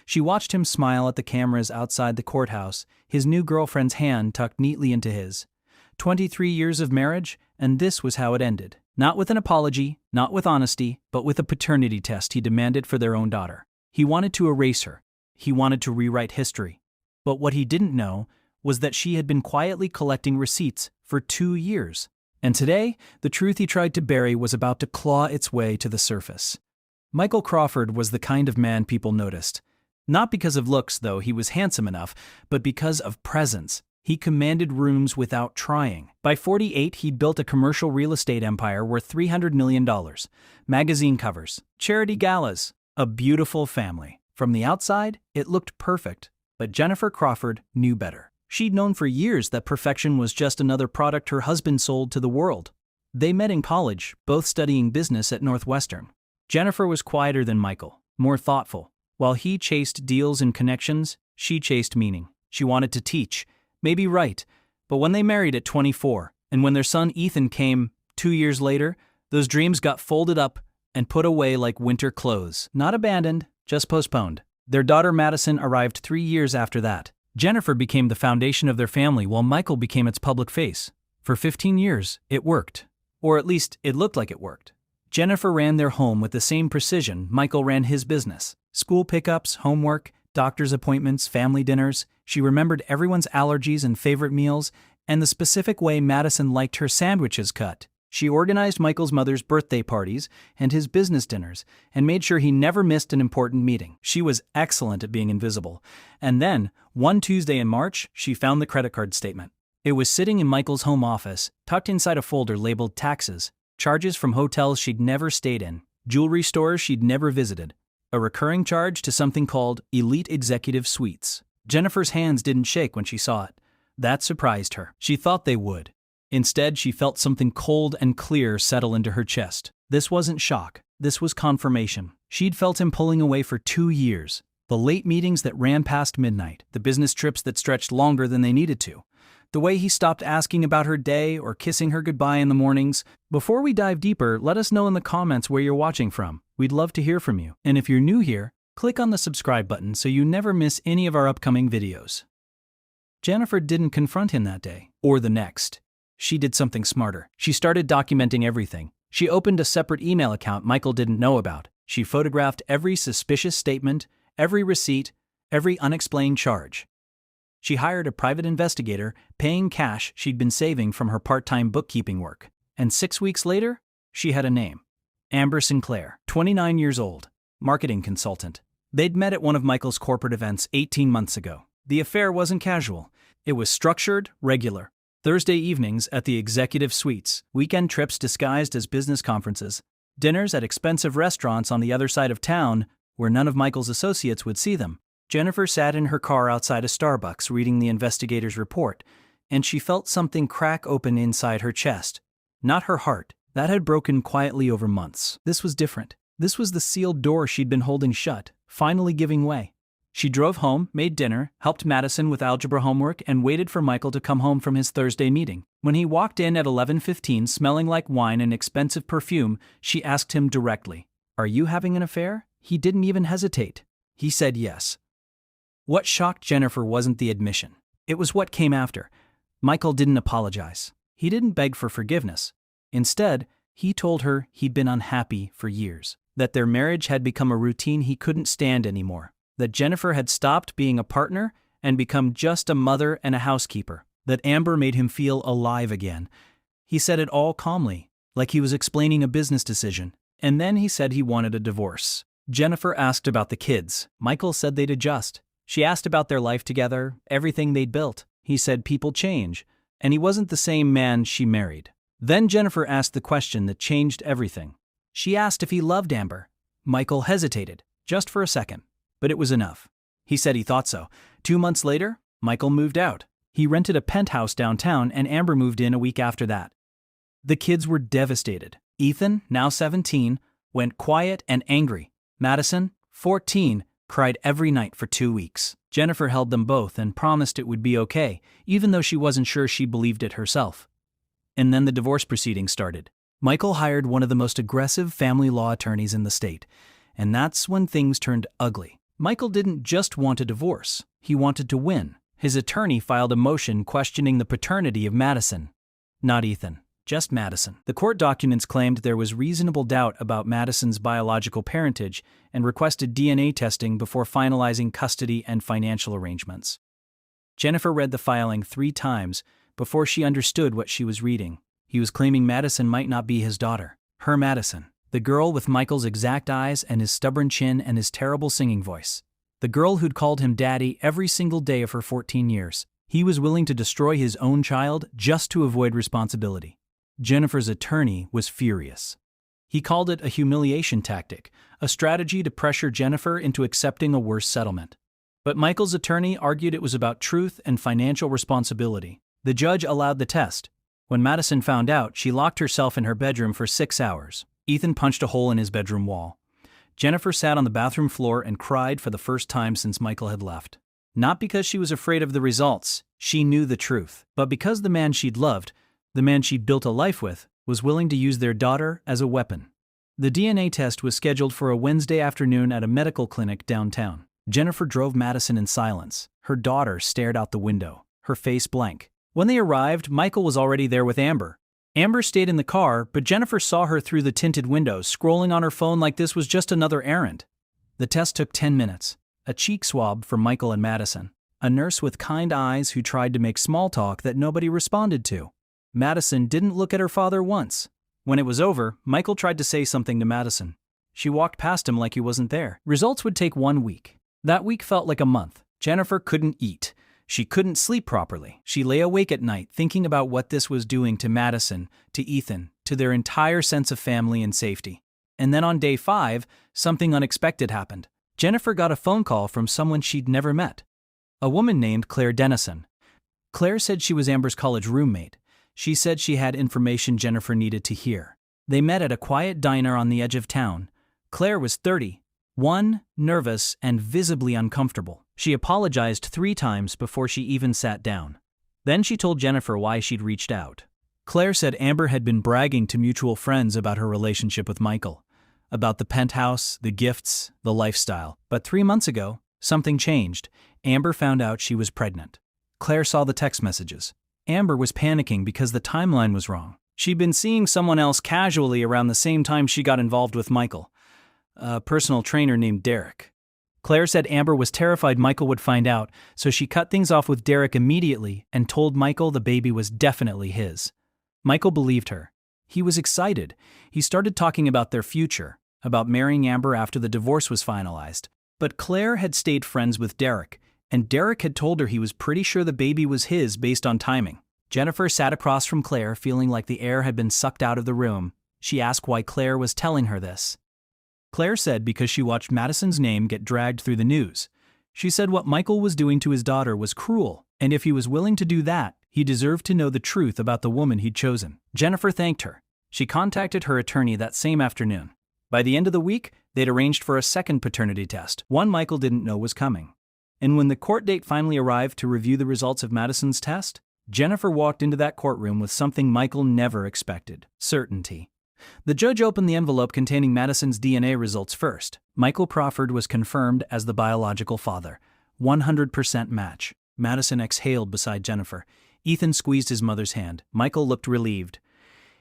She watched him smile at the cameras outside the courthouse, his new girlfriend's hand tucked neatly into his. 23 years of marriage, and this was how it ended. Not with an apology, not with honesty, but with a paternity test he demanded for their own daughter. He wanted to erase her. He wanted to rewrite history. But what he didn't know was that she had been quietly collecting receipts for 2 years. And today, the truth he tried to bury was about to claw its way to the surface. Michael Crawford was the kind of man people noticed. Not because of looks, though he was handsome enough, but because of presence. He commanded rooms without trying. By 48, he'd built a commercial real estate empire worth $300 million. Magazine covers, charity galas, a beautiful family. From the outside, it looked perfect, but Jennifer Crawford knew better. She'd known for years that perfection was just another product her husband sold to the world. They met in college, both studying business at Northwestern. Jennifer was quieter than Michael, more thoughtful. While he chased deals and connections, she chased meaning. She wanted to teach, maybe write, but when they married at 24, and when their son Ethan came 2 years later, those dreams got folded up and put away like winter clothes. Not abandoned, just postponed. Their daughter Madison arrived 3 years after that. Jennifer became the foundation of their family while Michael became its public face. For 15 years, it worked. Or at least, it looked like it worked. Jennifer ran their home with the same precision Michael ran his business. School pickups, homework, doctor's appointments, family dinners. She remembered everyone's allergies and favorite meals, and the specific way Madison liked her sandwiches cut. She organized Michael's mother's birthday parties and his business dinners, and made sure he never missed an important meeting. She was excellent at being invisible. And then, one Tuesday in March, she found the credit card statement. It was sitting in Michael's home office, tucked inside a folder labeled taxes, charges from hotels she'd never stayed in, jewelry stores she'd never visited, a recurring charge to something called Elite Executive Suites. Jennifer's hands didn't shake when she saw it. That surprised her. She thought they would. Instead, she felt something cold and clear settle into her chest. This wasn't shock. This was confirmation. She'd felt him pulling away for 2 years. The late meetings that ran past midnight, the business trips that stretched longer than they needed to, the way he stopped asking about her day or kissing her goodbye in the mornings. Before we dive deeper, let us know in the comments where you're watching from. We'd love to hear from you. And if you're new here, click on the subscribe button so you never miss any of our upcoming videos. Jennifer didn't confront him that day, or the next. She did something smarter. She started documenting everything. She opened a separate email account Michael didn't know about. She photographed every suspicious statement, every receipt, every unexplained charge. She hired a private investigator, paying cash she'd been saving from her part-time bookkeeping work. And 6 weeks later, she had a name. Amber Sinclair, 29 years old, marketing consultant. They'd met at one of Michael's corporate events 18 months ago. The affair wasn't casual. It was structured, regular. Thursday evenings at the executive suites, weekend trips disguised as business conferences, dinners at expensive restaurants on the other side of town where none of Michael's associates would see them. Jennifer sat in her car outside a Starbucks reading the investigator's report, and she felt something crack open inside her chest. Not her heart. That had broken quietly over months. This was different. This was the sealed door she'd been holding shut, finally giving way. She drove home, made dinner, helped Madison with algebra homework, and waited for Michael to come home from his Thursday meeting. When he walked in at 11:15 smelling like wine and expensive perfume, she asked him directly, "Are you having an affair?" He didn't even hesitate. He said yes. What shocked Jennifer wasn't the admission. It was what came after. Michael didn't apologize. He didn't beg for forgiveness. Instead, he told her he'd been unhappy for years, that their marriage had become a routine he couldn't stand anymore, that Jennifer had stopped being a partner and become just a mother and a housekeeper, that Amber made him feel alive again. He said it all calmly, like he was explaining a business decision, and then he said he wanted a divorce. Jennifer asked about the kids. Michael said they'd adjust. She asked about their life together, everything they'd built. He said people change, and he wasn't the same man she married. Then Jennifer asked the question that changed everything. She asked if he loved Amber. Michael hesitated, just for a second. But it was enough. He said he thought so. 2 months later, Michael moved out. He rented a penthouse downtown and Amber moved in a week after that. The kids were devastated. Ethan, now 17, went quiet and angry. Madison, 14, cried every night for 2 weeks. Jennifer held them both and promised it would be okay, even though she wasn't sure she believed it herself. And then the divorce proceedings started. Michael hired one of the most aggressive family law attorneys in the state, and that's when things turned ugly. Michael didn't just want a divorce, he wanted to win. His attorney filed a motion questioning the paternity of Madison. Not Ethan, just Madison. The court documents claimed there was reasonable doubt about Madison's biological parentage and requested DNA testing before finalizing custody and financial arrangements. Jennifer read the filing 3 times before she understood what she was reading. He was claiming Madison might not be his daughter. Her Madison. The girl with Michael's exact eyes and his stubborn chin and his terrible singing voice. The girl who'd called him daddy every single day of her 14 years. He was willing to destroy his own child just to avoid responsibility. Jennifer's attorney was furious. He called it a humiliation tactic, a strategy to pressure Jennifer into accepting a worse settlement. But Michael's attorney argued it was about truth and financial responsibility. The judge allowed the test. When Madison found out, she locked herself in her bedroom for 6 hours. Ethan punched a hole in his bedroom wall. Jennifer sat on the bathroom floor and cried for the first time since Michael had left. Not because she was afraid of the results, she knew the truth, but because the man she'd loved, the man she'd built a life with, was willing to use their daughter as a weapon. The DNA test was scheduled for a Wednesday afternoon at a medical clinic downtown. Jennifer drove Madison in silence. Her daughter stared out the window, her face blank. When they arrived, Michael was already there with Amber. Amber stayed in the car, but Jennifer saw her through the tinted windows, scrolling on her phone like this was just another errand. The test took 10 minutes. A cheek swab for Michael and Madison. A nurse with kind eyes who tried to make small talk that nobody responded to. Madison didn't look at her father once. When it was over, Michael tried to say something to Madison. She walked past him like he wasn't there. Results would take 1 week. That week felt like a month. Jennifer couldn't eat. She couldn't sleep properly. She lay awake at night thinking about what this was doing to Madison, to Ethan, to their entire sense of family and safety. And then on day 5, something unexpected happened. Jennifer got a phone call from someone she'd never met. A woman named Claire Dennison. Claire said she was Amber's college roommate. She said she had information Jennifer needed to hear. They met at a quiet diner on the edge of town. Claire was 31, nervous, and visibly uncomfortable. She apologized 3 times before she even sat down. Then she told Jennifer why she'd reached out. Claire said Amber had been bragging to mutual friends about her relationship with Michael, about the penthouse, the gifts, the lifestyle. But 3 months ago, something changed. Amber found out she was pregnant. Claire saw the text messages. Amber was panicking because the timeline was wrong. She'd been seeing someone else casually around the same time she got involved with Michael, a personal trainer named Derek. Claire said Amber was terrified Michael would find out, so she cut things off with Derek immediately and told Michael the baby was definitely his. Michael believed her. He was excited. He started talking about their future, about marrying Amber after the divorce was finalized. But Claire had stayed friends with Derek, and Derek had told her he was pretty sure the baby was his based on timing. Jennifer sat across from Claire, feeling like the air had been sucked out of the room. She asked why Claire was telling her this. Claire said because she watched Madison's name get dragged through the news. She said what Michael was doing to his daughter was cruel, and if he was willing to do that, he deserved to know the truth about the woman he'd chosen. Jennifer thanked her. She contacted her attorney that same afternoon. By the end of the week, they'd arranged for a second paternity test, one Michael didn't know was coming. And when the court date finally arrived to review the results of Madison's test, Jennifer walked into that courtroom with something Michael never expected: certainty. The judge opened the envelope containing Madison's DNA results first. Michael Crawford was confirmed as the biological father. 100% match. Madison exhaled beside Jennifer. Ethan squeezed his mother's hand. Michael looked relieved.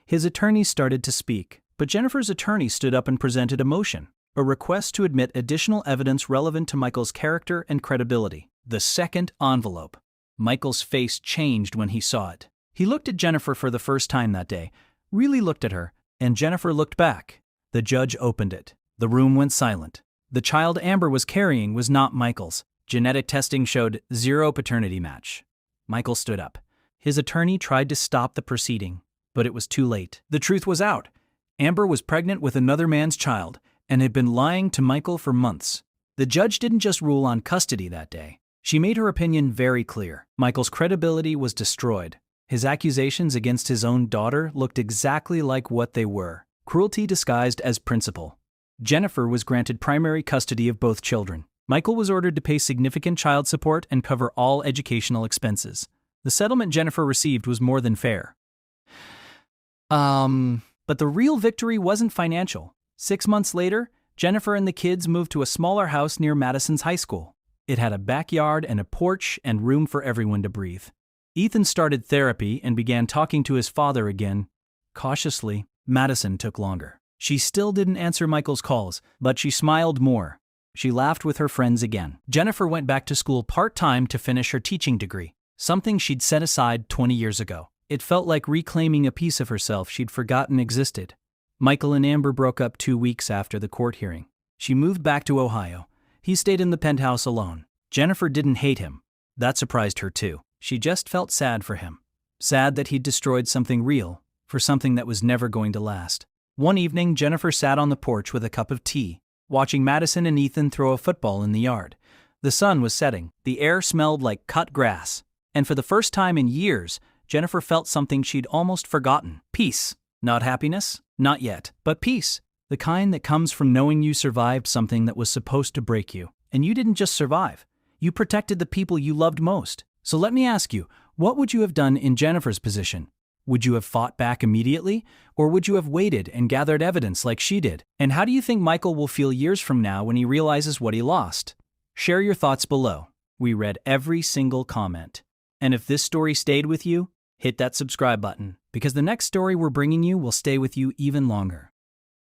His attorney started to speak, but Jennifer's attorney stood up and presented a motion, a request to admit additional evidence relevant to Michael's character and credibility. The second envelope. Michael's face changed when he saw it. He looked at Jennifer for the first time that day, really looked at her, and Jennifer looked back. The judge opened it. The room went silent. The child Amber was carrying was not Michael's. Genetic testing showed 0 paternity match. Michael stood up. His attorney tried to stop the proceeding, but it was too late. The truth was out. Amber was pregnant with another man's child and had been lying to Michael for months. The judge didn't just rule on custody that day. She made her opinion very clear. Michael's credibility was destroyed. His accusations against his own daughter looked exactly like what they were: cruelty disguised as principle. Jennifer was granted primary custody of both children. Michael was ordered to pay significant child support and cover all educational expenses. The settlement Jennifer received was more than fair. But the real victory wasn't financial. 6 months later, Jennifer and the kids moved to a smaller house near Madison's high school. It had a backyard and a porch and room for everyone to breathe. Ethan started therapy and began talking to his father again. Cautiously, Madison took longer. She still didn't answer Michael's calls, but she smiled more. She laughed with her friends again. Jennifer went back to school part-time to finish her teaching degree, something she'd set aside 20 years ago. It felt like reclaiming a piece of herself she'd forgotten existed. Michael and Amber broke up 2 weeks after the court hearing. She moved back to Ohio. He stayed in the penthouse alone. Jennifer didn't hate him. That surprised her too. She just felt sad for him. Sad that he'd destroyed something real for something that was never going to last. One evening, Jennifer sat on the porch with a cup of tea, watching Madison and Ethan throw a football in the yard. The sun was setting. The air smelled like cut grass. And for the first time in years, Jennifer felt something she'd almost forgotten. Peace. Not happiness, not yet, but peace. The kind that comes from knowing you survived something that was supposed to break you. And you didn't just survive. You protected the people you loved most. So let me ask you, what would you have done in Jennifer's position? Would you have fought back immediately? Or would you have waited and gathered evidence like she did? And how do you think Michael will feel years from now when he realizes what he lost? Share your thoughts below. We read every single comment. And if this story stayed with you, hit that subscribe button, because the next story we're bringing you will stay with you even longer.